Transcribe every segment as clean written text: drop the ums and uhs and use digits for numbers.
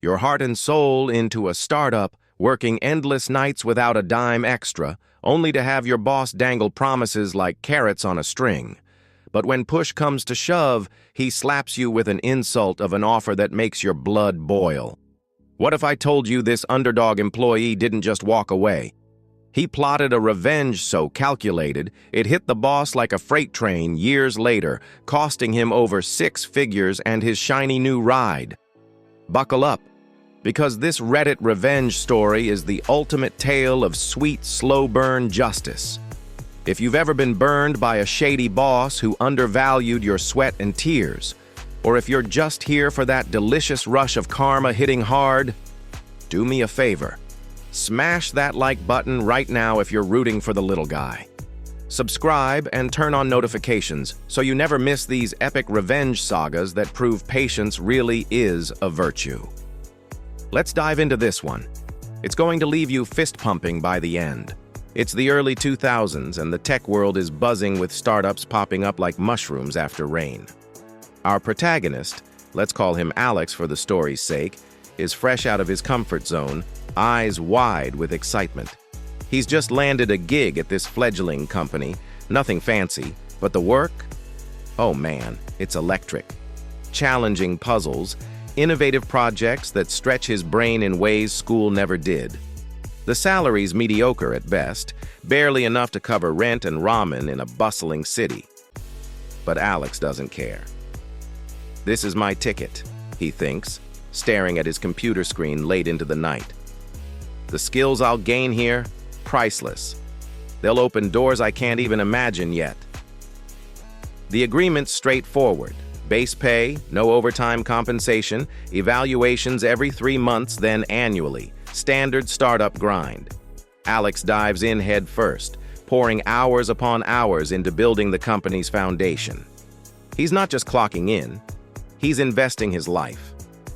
your heart and soul into a startup, working endless nights without a dime extra, only to have your boss dangle promises like carrots on a string. But when push comes to shove, he slaps you with an insult of an offer that makes your blood boil. What if I told you this underdog employee didn't just walk away? He plotted a revenge so calculated, it hit the boss like a freight train years later, costing him over 6 figures and his shiny new ride. Buckle up, because this Reddit revenge story is the ultimate tale of sweet, slow-burn justice. If you've ever been burned by a shady boss who undervalued your sweat and tears, or if you're just here for that delicious rush of karma hitting hard, do me a favor. Smash that like button right now if you're rooting for the little guy. Subscribe and turn on notifications so you never miss these epic revenge sagas that prove patience really is a virtue. Let's dive into this one. It's going to leave you fist-pumping by the end. It's the early 2000s and the tech world is buzzing with startups popping up like mushrooms after rain. Our protagonist, let's call him Alex for the story's sake, is fresh out of his comfort zone, eyes wide with excitement. He's just landed a gig at this fledgling company, nothing fancy, but the work? Oh man, it's electric. Challenging puzzles, innovative projects that stretch his brain in ways school never did. The salary's mediocre at best, barely enough to cover rent and ramen in a bustling city. But Alex doesn't care. This is my ticket, he thinks, staring at his computer screen late into the night. The skills I'll gain here, priceless. They'll open doors I can't even imagine yet. The agreement's straightforward. Base pay, no overtime compensation, evaluations every 3 months, then annually. Standard startup grind. Alex dives in head first, pouring hours upon hours into building the company's foundation. He's not just clocking in, he's investing his life.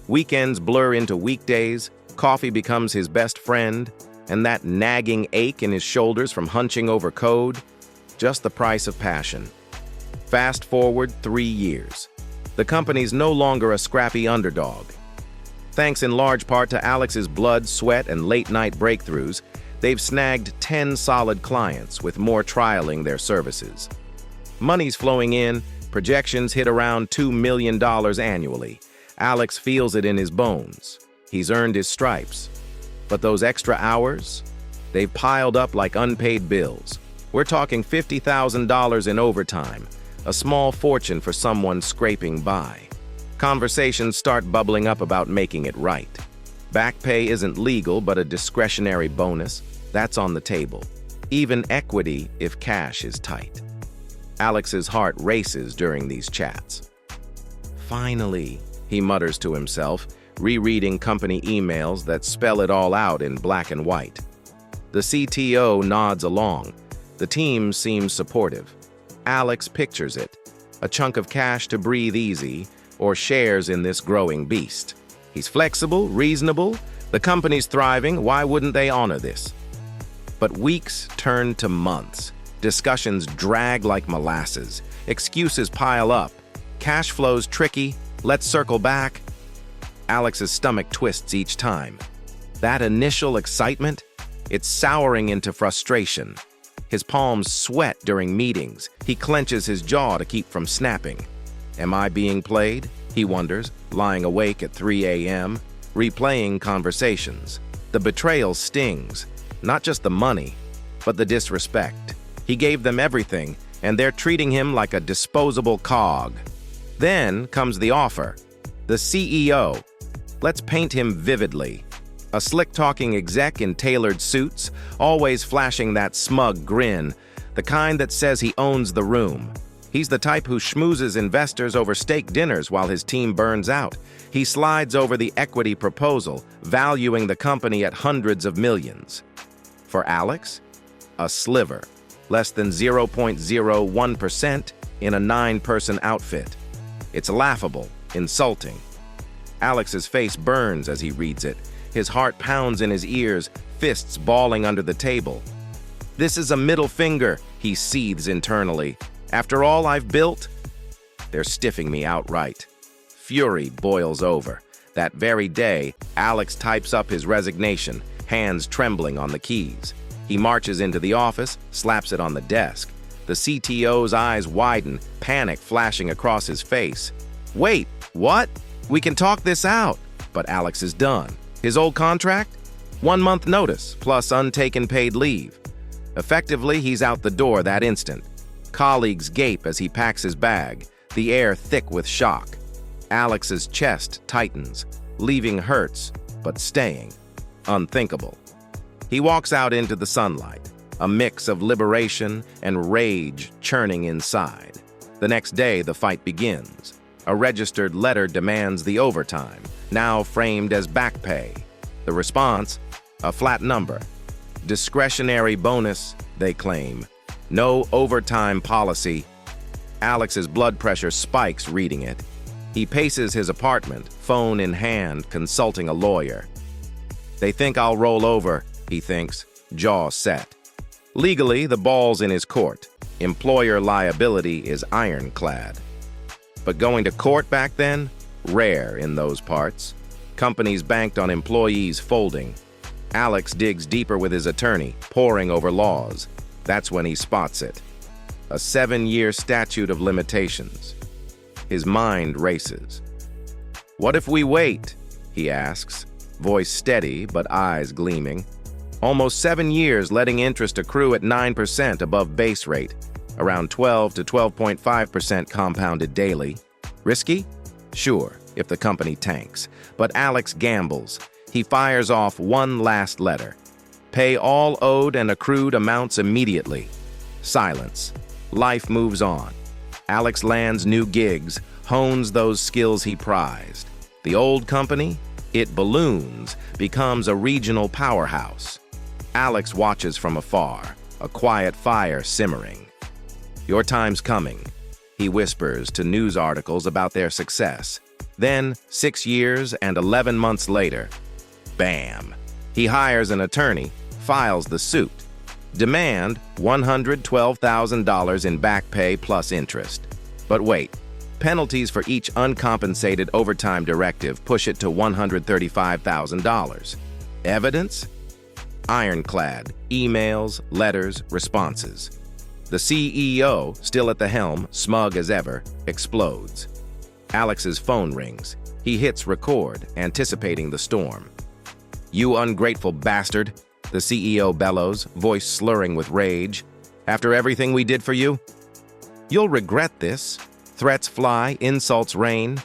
Weekends blur into weekdays, coffee becomes his best friend, and that nagging ache in his shoulders from hunching over code, just the price of passion. Fast forward 3 years. The company's no longer a scrappy underdog. Thanks in large part to Alex's blood, sweat, and late-night breakthroughs, they've snagged 10 solid clients with more trialing their services. Money's flowing in, projections hit around $2 million annually. Alex feels it in his bones. He's earned his stripes. But those extra hours? They've piled up like unpaid bills. We're talking $50,000 in overtime, a small fortune for someone scraping by. Conversations start bubbling up about making it right. Back pay isn't legal, but a discretionary bonus, that's on the table. Even equity if cash is tight. Alex's heart races during these chats. Finally, he mutters to himself, rereading company emails that spell it all out in black and white. The CTO nods along. The team seems supportive. Alex pictures it, a chunk of cash to breathe easy, or shares in this growing beast. He's flexible, reasonable, the company's thriving, why wouldn't they honor this? But weeks turn to months. Discussions drag like molasses. Excuses pile up. Cash flow's tricky. Let's circle back. Alex's stomach twists each time. That initial excitement, it's souring into frustration. His palms sweat during meetings. He clenches his jaw to keep from snapping. Am I being played? He wonders, lying awake at 3 a.m., replaying conversations. The betrayal stings, not just the money, but the disrespect. He gave them everything, and they're treating him like a disposable cog. Then comes the offer. The CEO. Let's paint him vividly. A slick-talking exec in tailored suits, always flashing that smug grin, the kind that says he owns the room. He's the type who schmoozes investors over steak dinners while his team burns out. He slides over the equity proposal, valuing the company at hundreds of millions. For Alex, a sliver, less than 0.01% in a 9-person outfit. It's laughable, insulting. Alex's face burns as he reads it. His heart pounds in his ears, fists balling under the table. This is a middle finger, he seethes internally. After all I've built, they're stiffing me outright. Fury boils over. That very day, Alex types up his resignation, hands trembling on the keys. He marches into the office, slaps it on the desk. The CTO's eyes widen, panic flashing across his face. "Wait, what? We can talk this out." But Alex is done. His old contract? 1 month notice, plus untaken paid leave. Effectively, he's out the door that instant. Colleagues gape as he packs his bag, the air thick with shock. Alex's chest tightens, leaving hurts, but staying. Unthinkable. He walks out into the sunlight, a mix of liberation and rage churning inside. The next day, the fight begins. A registered letter demands the overtime, now framed as back pay. The response? A flat number. Discretionary bonus, they claim. No overtime policy. Alex's blood pressure spikes reading it. He paces his apartment, phone in hand, consulting a lawyer. "They think I'll roll over," he thinks, jaw set. Legally, the ball's in his court. Employer liability is ironclad. But going to court back then? Rare in those parts. Companies banked on employees folding. Alex digs deeper with his attorney, poring over laws. That's when he spots it. A 7-year statute of limitations. His mind races. "What if we wait?" he asks, voice steady but eyes gleaming. Almost 7 years letting interest accrue at 9% above base rate, around 12 to 12.5% compounded daily. Risky? Sure, if the company tanks. But Alex gambles. He fires off one last letter. Pay all owed and accrued amounts immediately. Silence. Life moves on. Alex lands new gigs, hones those skills he prized. The old company? It balloons, becomes a regional powerhouse. Alex watches from afar, a quiet fire simmering. "Your time's coming," he whispers to news articles about their success. Then, 6 years and 11 months later, bam! He hires an attorney, files the suit. Demand $112,000 in back pay plus interest. But wait, penalties for each uncompensated overtime directive push it to $135,000. Evidence? Ironclad, emails, letters, responses. The CEO, still at the helm, smug as ever, explodes. Alex's phone rings. He hits record, anticipating the storm. "You ungrateful bastard," the CEO bellows, voice slurring with rage. "After everything we did for you? You'll regret this." Threats fly, insults rain.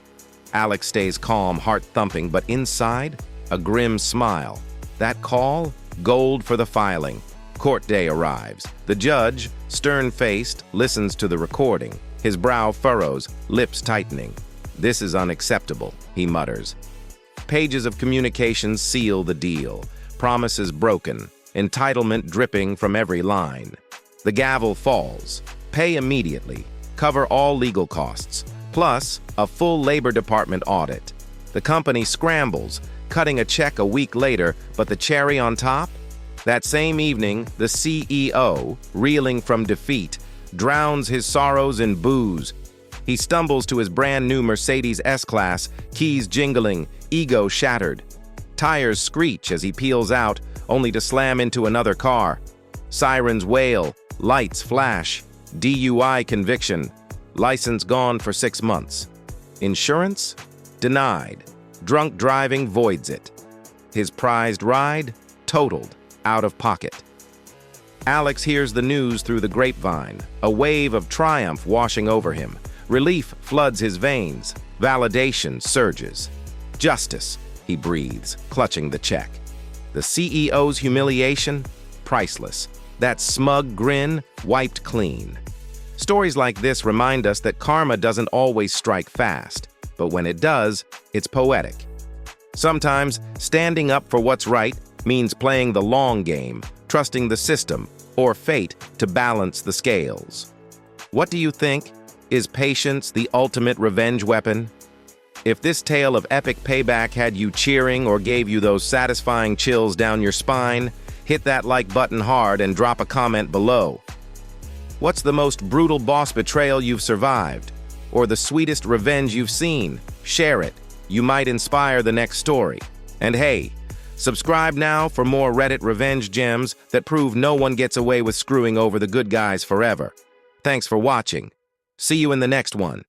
Alex stays calm, heart thumping, but inside, a grim smile. That call? Gold for the filing. Court day arrives. The judge, stern-faced, listens to the recording. His brow furrows, lips tightening. "This is unacceptable," he mutters. Pages of communications seal the deal. Promises broken. Entitlement dripping from every line. The gavel falls. Pay immediately. Cover all legal costs. Plus, a full Labor Department audit. The company scrambles, cutting a check a week later, but the cherry on top? That same evening, the CEO, reeling from defeat, drowns his sorrows in booze. He stumbles to his brand new Mercedes S-Class, keys jingling, ego shattered. Tires screech as he peels out, only to slam into another car. Sirens wail, lights flash, DUI conviction, license gone for 6 months. Insurance? Denied. Drunk driving voids it. His prized ride? Totaled, out of pocket. Alex hears the news through the grapevine, a wave of triumph washing over him. Relief floods his veins. Validation surges. Justice, he breathes, clutching the check. The CEO's humiliation? Priceless. That smug grin wiped clean. Stories like this remind us that karma doesn't always strike fast, but when it does, it's poetic. Sometimes, standing up for what's right means playing the long game, trusting the system or fate to balance the scales. What do you think? Is patience the ultimate revenge weapon? If this tale of epic payback had you cheering or gave you those satisfying chills down your spine, hit that like button hard and drop a comment below. What's the most brutal boss betrayal you've survived? Or the sweetest revenge you've seen? Share it. You might inspire the next story. And hey, subscribe now for more Reddit revenge gems that prove no one gets away with screwing over the good guys forever. Thanks for watching. See you in the next one.